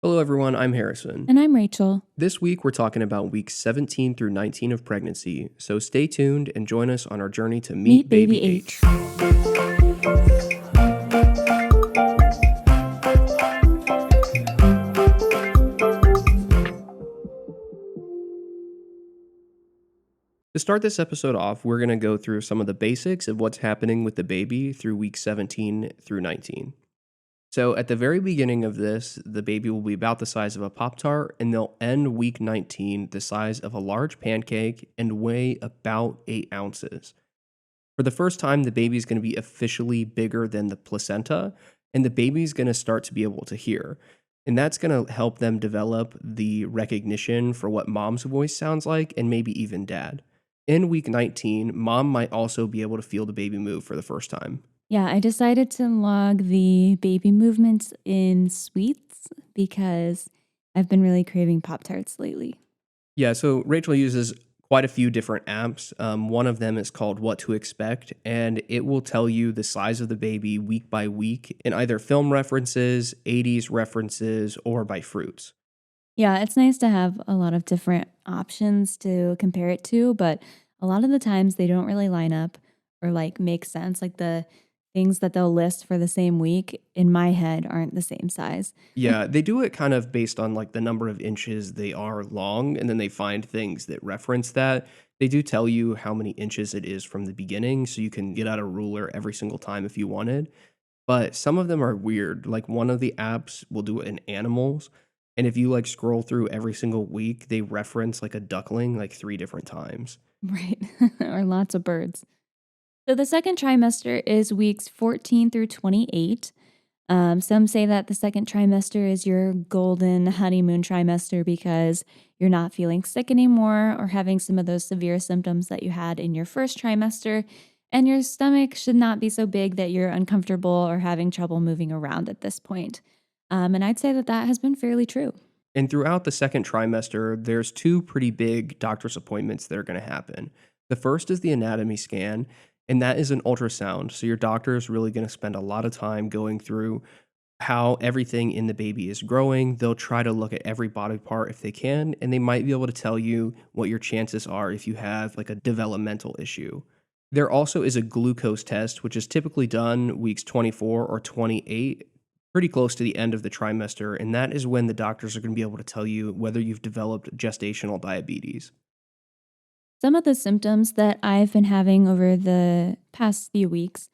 Hello, everyone. I'm Harrison. And I'm Rachel. This week, we're talking about weeks 17 through 19 of pregnancy. So stay tuned and join us on our journey to meet Meet baby Baby H. H. To start this episode off, we're going to go through some of the basics of what's happening with the baby through week 17 through 19. So, at the very beginning of this, the baby will be about the size of a Pop Tart, and they'll end week 19 the size of a large pancake and weigh about 8 ounces. For the first time, the baby's going to be officially bigger than the placenta, and the baby's going to start to be able to hear. And that's going to help them develop the recognition for what mom's voice sounds like and maybe even dad. In week 19, mom might also be able to feel the baby move for the first time. Yeah, I decided to log the baby movements in sweets because I've been really craving Pop Tarts lately. Yeah, so Rachel uses quite a few different apps. One of them is called What to Expect, and it will tell you the size of the baby week by week in either film references, 80s references, or by fruits. Yeah, it's nice to have a lot of different options to compare it to, but a lot of the times they don't really line up or like make sense. Like the things that they'll list for the same week in my head aren't the same size. Yeah, they do it kind of based on like the number of inches they are long, and then they find things that reference that. They do tell you how many inches it is from the beginning, so you can get out a ruler every single time if you wanted. But some of them are weird. Like one of the apps will do it in animals, and if you like scroll through every single week, they reference like a duckling like 3 different times. Right. Or lots of birds. So the second trimester is weeks 14 through 28. Some say that the second trimester is your golden honeymoon trimester because you're not feeling sick anymore or having some of those severe symptoms that you had in your first trimester. And your stomach should not be so big that you're uncomfortable or having trouble moving around at this point. And I'd say that that has been fairly true. And throughout the second trimester, there's two pretty big doctor's appointments that are going to happen. The first is the anatomy scan, and that is an ultrasound. So your doctor is really going to spend a lot of time going through how everything in the baby is growing. They'll try to look at every body part if they can, and they might be able to tell you what your chances are if you have like a developmental issue. There also is a glucose test, which is typically done weeks 24 or 28, pretty close to the end of the trimester, and that is when the doctors are going to be able to tell you whether you've developed gestational diabetes. Some of the symptoms that I've been having over the past few weeks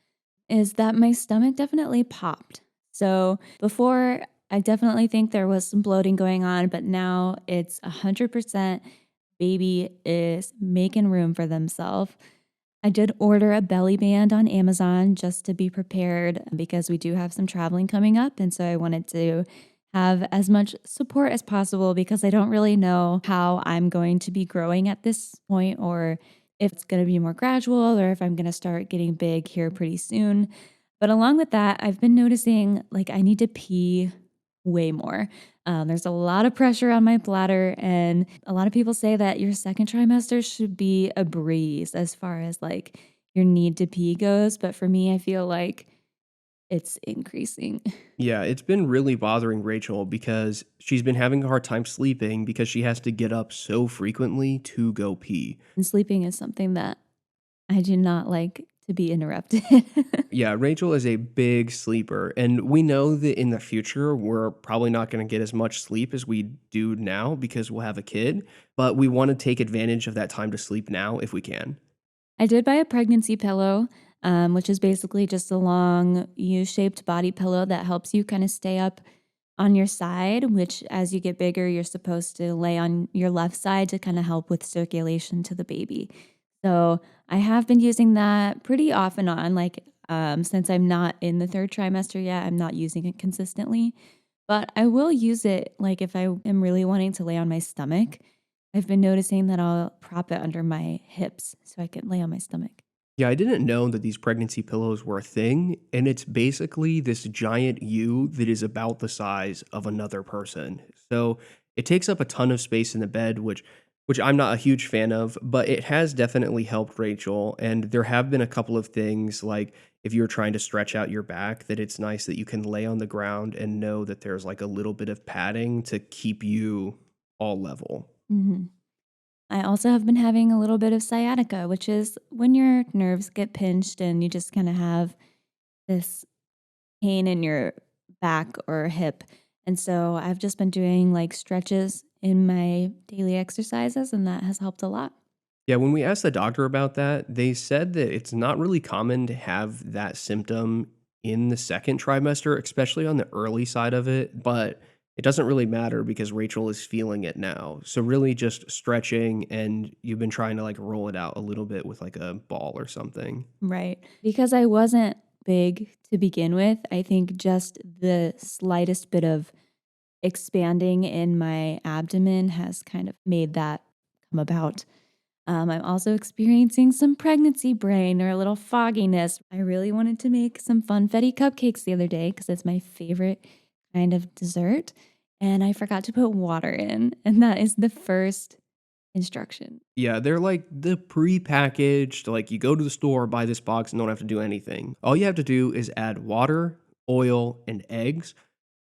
is that my stomach definitely popped. So before, I definitely think there was some bloating going on, but now it's 100% baby is making room for themselves. I did order a belly band on Amazon just to be prepared because we do have some traveling coming up. And so I wanted to have as much support as possible because I don't really know how I'm going to be growing at this point or if it's going to be more gradual or if I'm going to start getting big here pretty soon. But along with that, I've been noticing like I need to pee way more. There's a lot of pressure on my bladder, and a lot of people say that your second trimester should be a breeze as far as like your need to pee goes. But for me, I feel like it's increasing. Yeah, it's been really bothering Rachel because she's been having a hard time sleeping because she has to get up so frequently to go pee. And sleeping is something that I do not like to be interrupted. Yeah, Rachel is a big sleeper, and we know that in the future we're probably not going to get as much sleep as we do now because we'll have a kid, but we want to take advantage of that time to sleep now if we can. I did buy a pregnancy pillow, which is basically just a long U shaped body pillow that helps you kind of stay up on your side, which as you get bigger, you're supposed to lay on your left side to kind of help with circulation to the baby. So I have been using that pretty off and on, like since I'm not in the third trimester yet, I'm not using it consistently. But I will use it like if I am really wanting to lay on my stomach. I've been noticing that I'll prop it under my hips so I can lay on my stomach. Yeah, I didn't know that these pregnancy pillows were a thing, and it's basically this giant U that is about the size of another person. So it takes up a ton of space in the bed, which which I'm not a huge fan of, but it has definitely helped Rachel. And there have been a couple of things like if you're trying to stretch out your back, that it's nice that you can lay on the ground and know that there's like a little bit of padding to keep you all level. Mhm. I also have been having a little bit of sciatica, which is when your nerves get pinched and you just kind of have this pain in your back or hip. And so I've just been doing like stretches in my daily exercises, and that has helped a lot. Yeah, when we asked the doctor about that, they said that it's not really common to have that symptom in the second trimester, especially on the early side of it, but it doesn't really matter because Rachel is feeling it now. So really just stretching and you've been trying to like roll it out a little bit with like a ball or something. Right. Because I wasn't big to begin with, I think just the slightest bit of expanding in my abdomen has kind of made that come about. I'm also experiencing some pregnancy brain or a little fogginess. I really wanted to make some funfetti cupcakes the other day because it's my favorite kind of dessert. And I forgot to put water in. And that is the first instruction. Yeah, they're like the pre-packaged, like you go to the store, buy this box and don't have to do anything. All you have to do is add water, oil, and eggs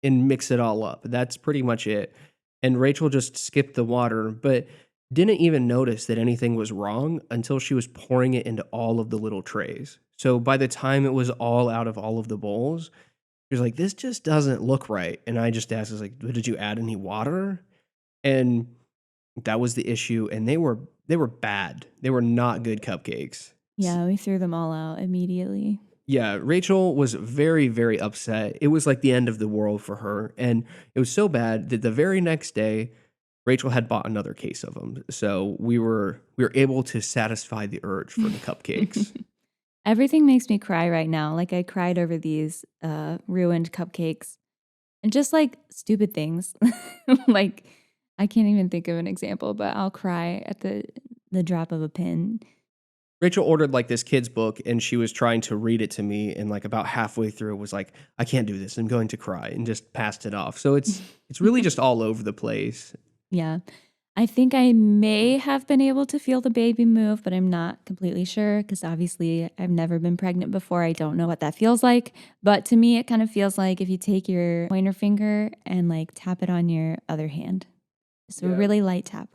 and mix it all up. That's pretty much it. And Rachel just skipped the water, but didn't even notice that anything was wrong until she was pouring it into all of the little trays. So by the time it was all out of all of the bowls, she was like, "This just doesn't look right." And I just asked, "I was like, did you add any water?" And that was the issue. And they were bad. They were not good cupcakes. Yeah, we threw them all out immediately. Yeah, Rachel was very, very upset. It was like the end of the world for her, and it was so bad that the very next day, Rachel had bought another case of them. So we were able to satisfy the urge for the cupcakes. Everything makes me cry right now. Like I cried over these ruined cupcakes and just like stupid things. Like I can't even think of an example, but I'll cry at the drop of a pin. Rachel ordered like this kid's book, and she was trying to read it to me, and like about halfway through was like, "I can't do this. I'm going to cry," and just passed it off. So it's really just all over the place. Yeah. I think I may have been able to feel the baby move, but I'm not completely sure because obviously I've never been pregnant before. I don't know what that feels like. But to me, it kind of feels like if you take your pointer finger and like tap it on your other hand. Just a Yeah. really light tap.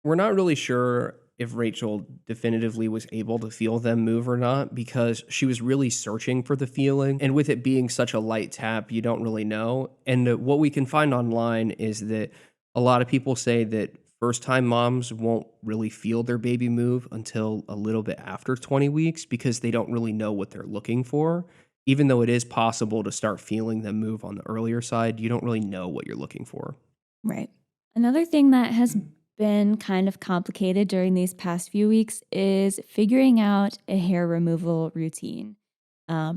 We're not really sure if Rachel definitively was able to feel them move or not because she was really searching for the feeling. And with it being such a light tap, you don't really know. And what we can find online is that a lot of people say that first time moms won't really feel their baby move until a little bit after 20 weeks because they don't really know what they're looking for. Even though it is possible to start feeling them move on the earlier side, you don't really know what you're looking for. Right. Another thing that has been kind of complicated during these past few weeks is figuring out a hair removal routine.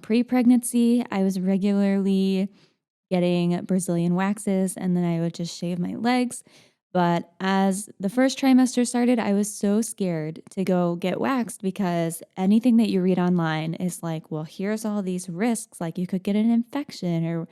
Pre pregnancy, I was regularly getting Brazilian waxes and then I would just shave my legs. But as the first trimester started, I was so scared to go get waxed because anything that you read online is like, well, here's all these risks. Like you could get an infection or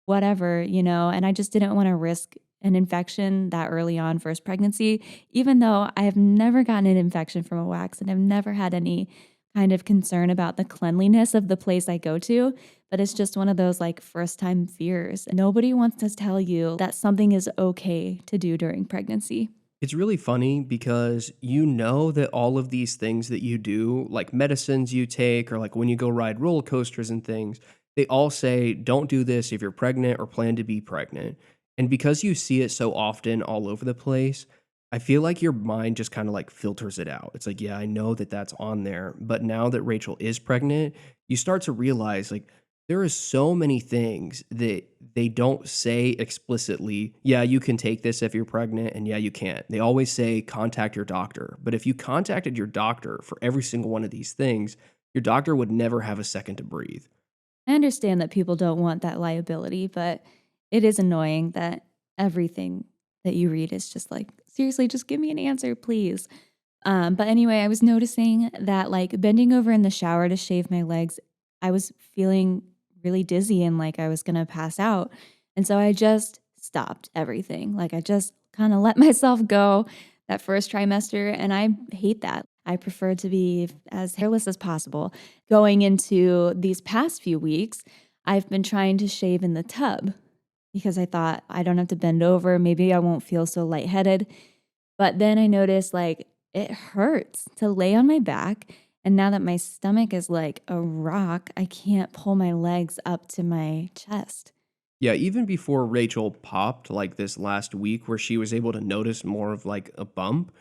whatever, and I just didn't want to risk an infection that early on first pregnancy, even though I have never gotten an infection from a wax and I've never had any kind of concern about the cleanliness of the place I go to. But it's just one of those like first time fears. Nobody wants to tell you that something is okay to do during pregnancy. It's really funny because you know that all of these things that you do, like medicines you take, or like when you go ride roller coasters and things, they all say, don't do this if you're pregnant or plan to be pregnant. And because you see it so often all over the place, I feel like your mind just kind of like filters it out. It's like, yeah, I know that that's on there. But now that Rachel is pregnant, you start to realize like, there is so many things that they don't say explicitly, yeah, you can take this if you're pregnant, and yeah, you can't. They always say contact your doctor. But if you contacted your doctor for every single one of these things, your doctor would never have a second to breathe. I understand that people don't want that liability, but it is annoying that everything that you read is just like, seriously, just give me an answer, please. But anyway, I was noticing that like bending over in the shower to shave my legs, I was feeling really dizzy and like I was gonna pass out. And so I just stopped everything. Like I just kind of let myself go. that first trimester, and I hate that. I prefer to be as hairless as possible. Going into these past few weeks, I've been trying to shave in the tub because I thought I don't have to bend over, maybe I won't feel so lightheaded. But then I noticed, like, it hurts to lay on my back, and now that my stomach is like a rock, I can't pull my legs up to my chest. Yeah, even before Rachel popped, like this last week, where she was able to notice more of like a bump,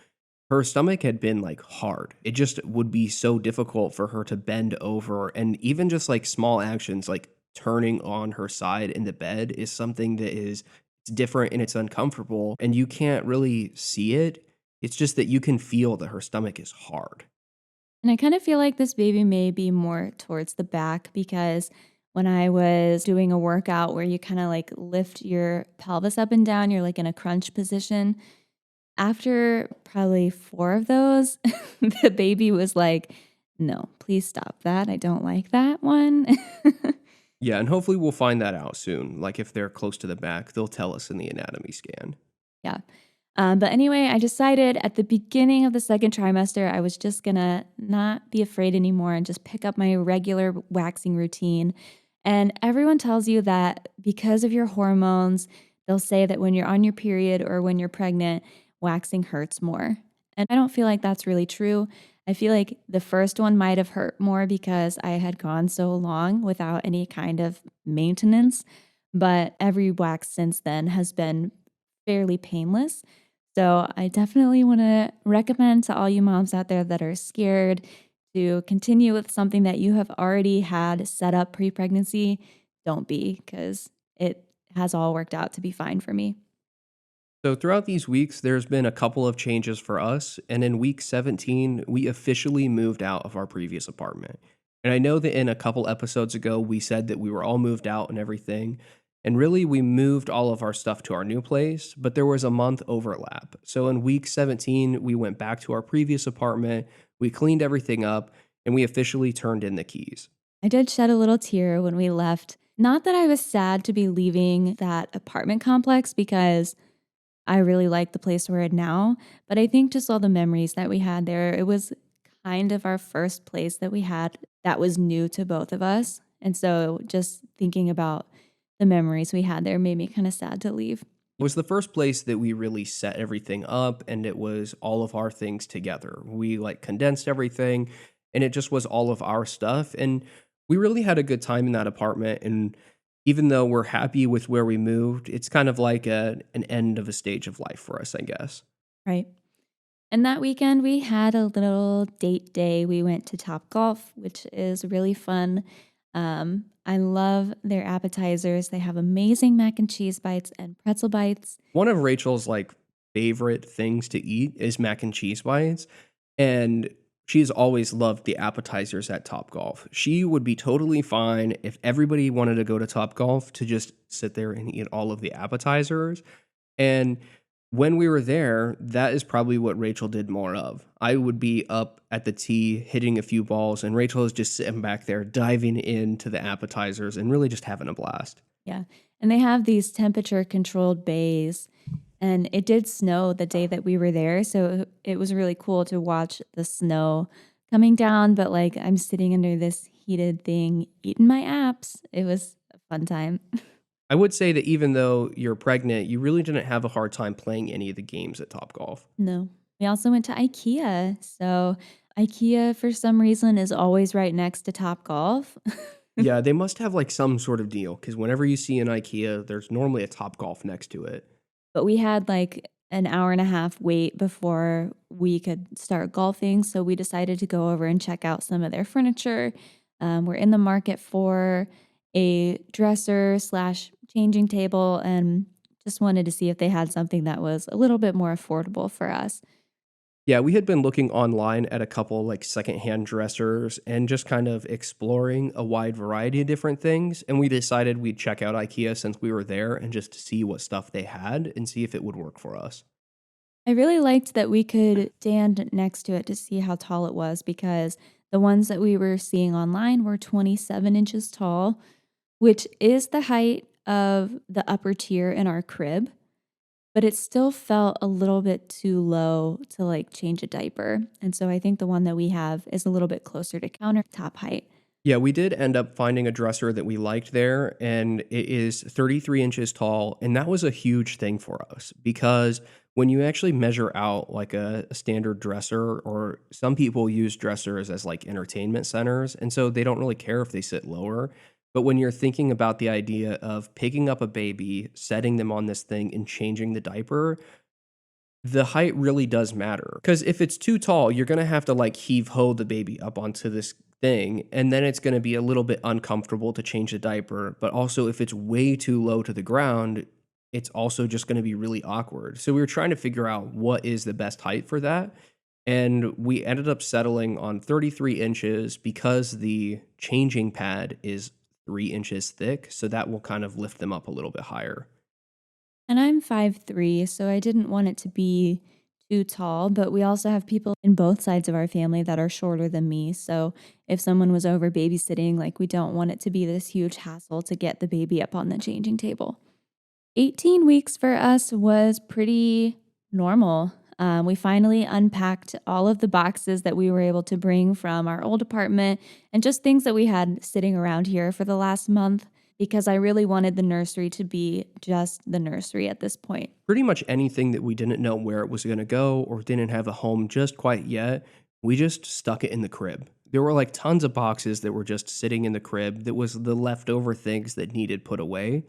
her stomach had been like hard. It just would be so difficult for her to bend over. And even just like small actions like turning on her side in the bed is something that is it's different and it's uncomfortable. And you can't really see it. It's just that you can feel that her stomach is hard. And I kind of feel like this baby may be more towards the back because when I was doing a workout where you kind of like lift your pelvis up and down, you're like in a crunch position. After probably 4 of those, the baby was like, "No, please stop that. I don't like that one." Yeah, and hopefully we'll find that out soon. Like if they're close to the back, they'll tell us in the anatomy scan. Yeah. But anyway, I decided at the beginning of the second trimester, I was just gonna not be afraid anymore and just pick up my regular waxing routine. And everyone tells you that because of your hormones, they'll say that when you're on your period or when you're pregnant, waxing hurts more. And I don't feel like that's really true. I feel like the first one might have hurt more because I had gone so long without any kind of maintenance. But every wax since then has been fairly painless. So I definitely want to recommend to all you moms out there that are scared to continue with something that you have already had set up pre pregnancy. Don't be, because it has all worked out to be fine for me. So, throughout these weeks, there's been a couple of changes for us. And in week 17, we officially moved out of our previous apartment. And I know that in a couple episodes ago, we said that we were all moved out and everything. And really, we moved all of our stuff to our new place, but there was a month overlap. So, in week 17, we went back to our previous apartment, we cleaned everything up, and we officially turned in the keys. I did shed a little tear when we left. Not that I was sad to be leaving that apartment complex because I really like the place we're in now, but I think just all the memories that we had there, it was kind of our first place that we had that was new to both of us. And so just thinking about the memories we had there made me kind of sad to leave. It was the first place that we really set everything up and it was all of our things together. We like condensed everything and it just was all of our stuff and we really had a good time in that apartment and even though we're happy with where we moved, it's kind of like an end of a stage of life for us, I guess. Right. And that weekend we had a little date day. We went to Top Golf, which is really fun. I love their appetizers. They have amazing mac and cheese bites and pretzel bites. One of Rachel's like favorite things to eat is mac and cheese bites, and she's always loved the appetizers at Top Golf. She would be totally fine if everybody wanted to go to Top Golf to just sit there and eat all of the appetizers. And when we were there, that is probably what Rachel did more of. I would be up at the tee hitting a few balls, and Rachel is just sitting back there diving into the appetizers and really just having a blast. Yeah. And they have these temperature controlled bays. And it did snow the day that we were there. So it was really cool to watch the snow coming down. But like I'm sitting under this heated thing, eating my apps. It was a fun time. I would say that even though you're pregnant, you really didn't have a hard time playing any of the games at Topgolf. No. We also went to IKEA. So IKEA, for some reason, is always right next to Top Golf. Yeah, they must have like some sort of deal because whenever you see an IKEA, there's normally a Topgolf next to it. But we had like an hour and a half wait before we could start golfing. So we decided to go over and check out some of their furniture. We're in the market for a dresser slash changing table and just wanted to see if they had something that was a little bit more affordable for us. Yeah, we had been looking online at a couple like secondhand dressers and just kind of exploring a wide variety of different things. And we decided we'd check out IKEA since we were there and just see what stuff they had and see if it would work for us. I really liked that we could stand next to it to see how tall it was because the ones that we were seeing online were 27 inches tall, which is the height of the upper tier in our crib. but it still felt a little bit too low to like change a diaper. And so I think the one that we have is a little bit closer to countertop height. Yeah, we did end up finding a dresser that we liked there, and it is 33 inches tall. And that was a huge thing for us because when you actually measure out like a standard dresser, or some people use dressers as like entertainment centers, and so they don't really care if they sit lower. But when you're thinking about the idea of picking up a baby, setting them on this thing, and changing the diaper, the height really does matter, because if it's too tall, you're gonna have to, like, heave-ho the baby up onto this thing, and then it's gonna be a little bit uncomfortable to change the diaper, but also if it's way too low to the ground, it's also just gonna be really awkward. So we were trying to figure out what is the best height for that, and we ended up settling on 33 inches because the changing pad is 3 inches thick, so that will kind of lift them up a little bit higher. And I'm 5'3", so I didn't want it to be too tall, but we also have people in both sides of our family that are shorter than me. So if someone was over babysitting, like we don't want it to be this huge hassle to get the baby up on the changing table. 18 weeks for us was pretty normal. We finally unpacked all of the boxes that we were able to bring from our old apartment and just things that we had sitting around here for the last month because I really wanted the nursery to be just the nursery at this point. Pretty much anything that we didn't know where it was gonna go or didn't have a home just quite yet, we just stuck it in the crib. There were, like, tons of boxes that were just sitting in the crib that was the leftover things that needed put away,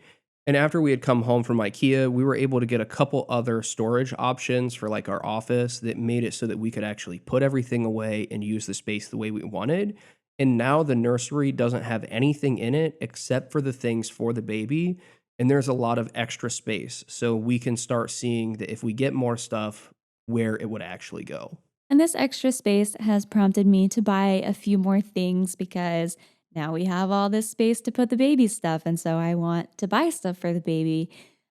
and after we had come home from IKEA, we were able to get a couple other storage options for, like, our office that made it so that we could actually put everything away and use the space the way we wanted, and now the nursery doesn't have anything in it except for the things for the baby, and there's a lot of extra space, so we can start seeing that if we get more stuff, where it would actually go. And this extra space has prompted me to buy a few more things because now we have all this space to put the baby stuff. And so I want to buy stuff for the baby.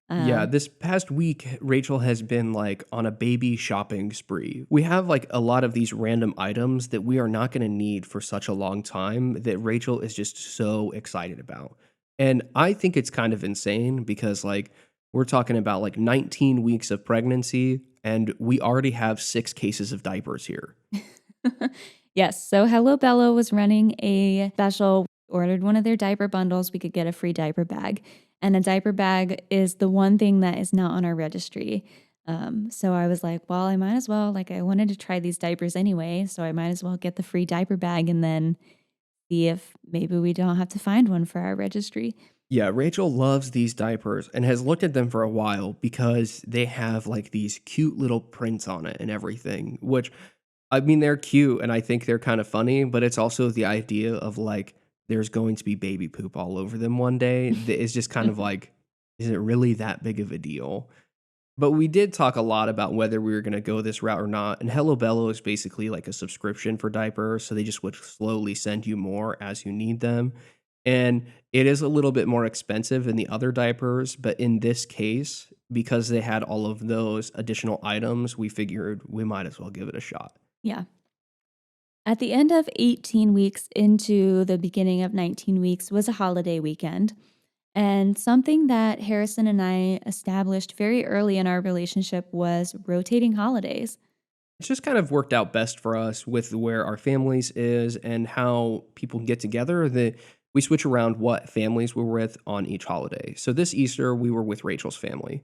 Yeah, Um, this past week, Rachel has been like on a baby shopping spree. We have like a lot of these random items that we are not going to need for such a long time that Rachel is just so excited about. And I think it's kind of insane because like we're talking about like 19 weeks of pregnancy and we already have 6 cases of diapers here. yes. So Hello Bello was running a special. Ordered one of their diaper bundles. We could get a free diaper bag. And a diaper bag is the one thing that is not on our registry. So I was like, well, I might as well, like, I wanted to try these diapers anyway. So I might as well get the free diaper bag and then see if maybe we don't have to find one for our registry. Yeah, Rachel loves these diapers and has looked at them for a while because they have like these cute little prints on it and everything, which I mean, they're cute and I think they're kind of funny, but it's also the idea of like there's going to be baby poop all over them one day that is just kind of like, is it really that big of a deal? But we did talk a lot about whether we were going to go this route or not. And Hello Bello is basically like a subscription for diapers. So they just would slowly send you more as you need them. And it is a little bit more expensive than the other diapers. But in this case, because they had all of those additional items, we figured we might as well give it a shot. Yeah. At the end of 18 weeks into the beginning of 19 weeks was a holiday weekend. And something that Harrison and I established very early in our relationship was rotating holidays. It's just kind of worked out best for us with where our families is and how people get together that we switch around what families we're with on each holiday. So this Easter, we were with Rachel's family.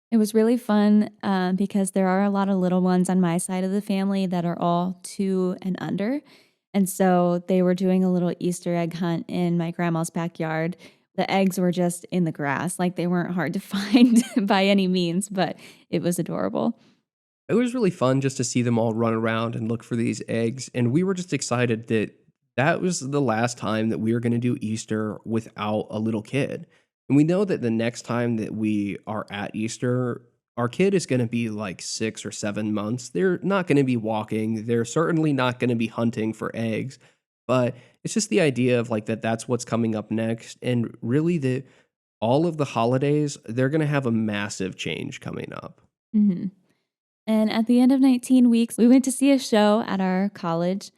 It was really fun because there are a lot of little ones on my side of the family that are all 2 and under. And so they were doing a little Easter egg hunt in my grandma's backyard. The eggs were just in the grass, like they weren't hard to find by any means, but it was adorable. It was really fun just to see them all run around and look for these eggs. And we were just excited that that was the last time that we were going to do Easter without a little kid. And we know that the next time that we are at Easter, our kid is going to be like 6 or 7 months. They're not going to be walking. They're certainly not going to be hunting for eggs. But it's just the idea of like that that's what's coming up next. And really, the all of the holidays, they're going to have a massive change coming up. Mhm. And at the end of 19 weeks, we went to see a show at our college.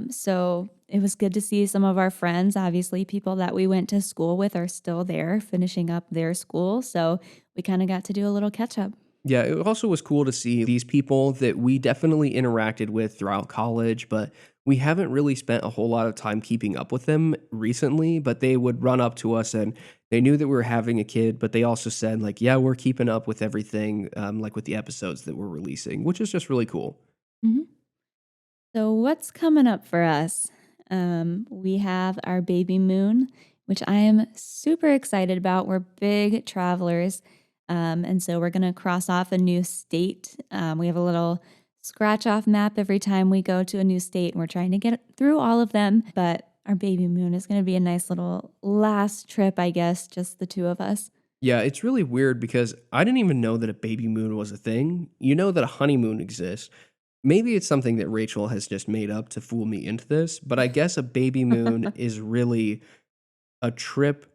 So it was good to see some of our friends. Obviously, people that we went to school with are still there, finishing up their school. So we kind of got to do a little catch up. Yeah, it also was cool to see these people that we definitely interacted with throughout college, but we haven't really spent a whole lot of time keeping up with them recently. But they would run up to us and they knew that we were having a kid, but they also said, like, yeah, we're keeping up with everything, like with the episodes that we're releasing, which is just really cool. Mhm. So, what's coming up for us? We have our baby moon, which I am super excited about. We're big travelers. And so, we're going to cross off a new state. We have a little scratch off map every time we go to a new state, and we're trying to get through all of them. But our baby moon is going to be a nice little last trip, I guess, just the two of us. Yeah, it's really weird because I didn't even know that a baby moon was a thing. You know that a honeymoon exists. Maybe it's something that Rachel has just made up to fool me into this, but I guess a baby moon is really a trip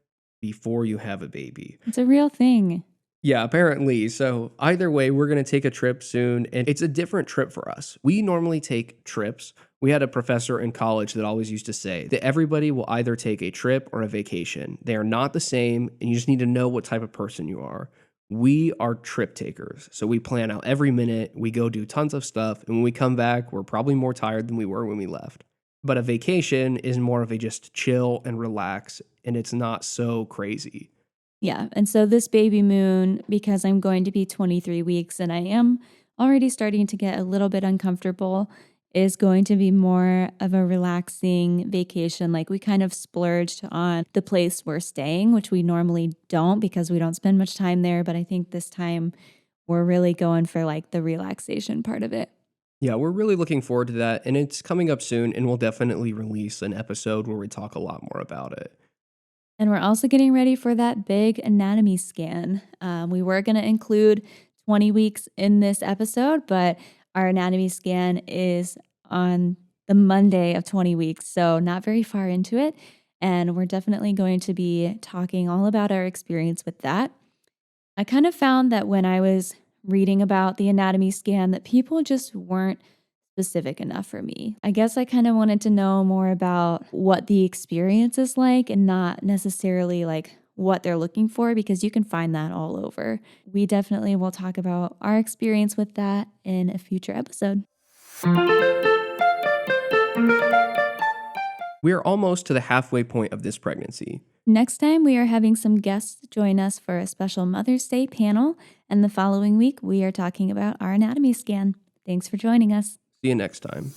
before you have a baby. It's a real thing. Yeah, apparently. So, either way, we're going to take a trip soon, and it's a different trip for us. We normally take trips. We had a professor in college that always used to say that everybody will either take a trip or a vacation. They are not the same, and you just need to know what type of person you are. We are trip takers. So, we plan out every minute, we go do tons of stuff, and when we come back, we're probably more tired than we were when we left. But a vacation is more of a just chill and relax, and it's not so crazy. Yeah. And so this baby moon, because I'm going to be 23 weeks and I am already starting to get a little bit uncomfortable, is going to be more of a relaxing vacation. Like we kind of splurged on the place we're staying, which we normally don't because we don't spend much time there. But I think this time we're really going for like the relaxation part of it. Yeah, we're really looking forward to that, and it's coming up soon, and we'll definitely release an episode where we talk a lot more about it. And we're also getting ready for that big anatomy scan. We were going to include 20 weeks in this episode, but our anatomy scan is on the Monday of 20 weeks. So, not very far into it. And we're definitely going to be talking all about our experience with that. I kind of found that when I was reading about the anatomy scan that people just weren't specific enough for me. I guess I kind of wanted to know more about what the experience is like and not necessarily like what they're looking for because you can find that all over. We definitely will talk about our experience with that in a future episode. We are almost to the halfway point of this pregnancy. Next time, we are having some guests join us for a special Mother's Day panel, and the following week, we are talking about our anatomy scan. Thanks for joining us. See you next time.